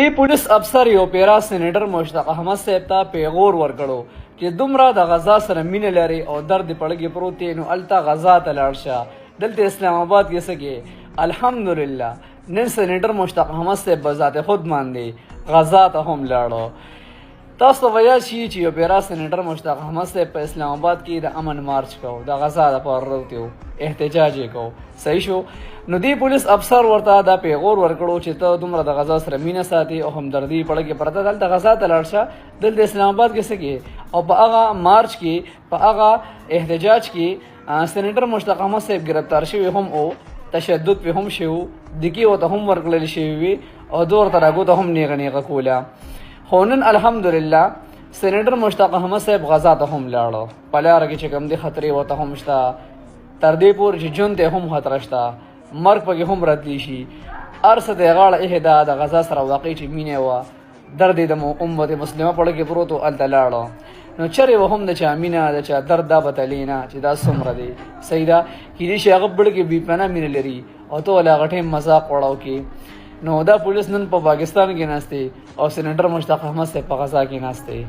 دې پولیس افسر یو پیرا سېنیټر مشتاق احمد صاحب ته پیغور ورکړو چې دومره د غزا سره مینه لري او درد پړګې پروت دی نو هلته غزا ته لاړ شه. دلته اسلام آباد کې څه کې الحمدلله نن سېنیټر مشتاق احمد صاحب به ذات خود باندې غزا ته هم لاړو. تاسو ته ویل شي چې یو پیرا سېنیټر مشتاق احمد صاحب په اسلام آباد کې د امن مارچ کو د غزا لپاره وروتیو احتجاج یې کو. صحیح شو. نو دی پولیس افسر ورته دا پیغور ورکړو چې ته دومره د غزا سره مینه ساتي او همدردي پړګې پرته دلته غزا ته لاړ شه. دلته اسلام آباد کې څه کې او په هغه مارچ کې په هغه احتجاج کې سېنیټر مشتاق احمد صاحب گرفتار شوی هم او تشدد په هم شو دګي او ته هم ورکړل شوی وي او دور ته راغو ته هم نیغه نیغه کوله. خو نن الحمدلله سېنیټر مشتاق احمد صاحب غزا ته هم لاړو. په لاره کې چې کوم دي خطرې ورته هم شته تر دې پورې چې ژوند ته هم خطره شته مرګ پکې هم راتلی شي. هر څه د غاړه اهدا د غزا سره واقع چې مینه وه درد د امت مسلمه پړه کې پروت و هلته لاړو. نو چرې و هم د چا مینه د چا درد دا بتلی نه چې دا څومره دی. صحیح ده کیدای شي هغه بړ کې بې پناه مینه لري او ته ول هغه ټیم مذاق وړاو کې. نو دا پولیس نن په پاکستان کې ناست دی او سېنیټر مشتاق احمد صاحب په غزا کې ناست دی.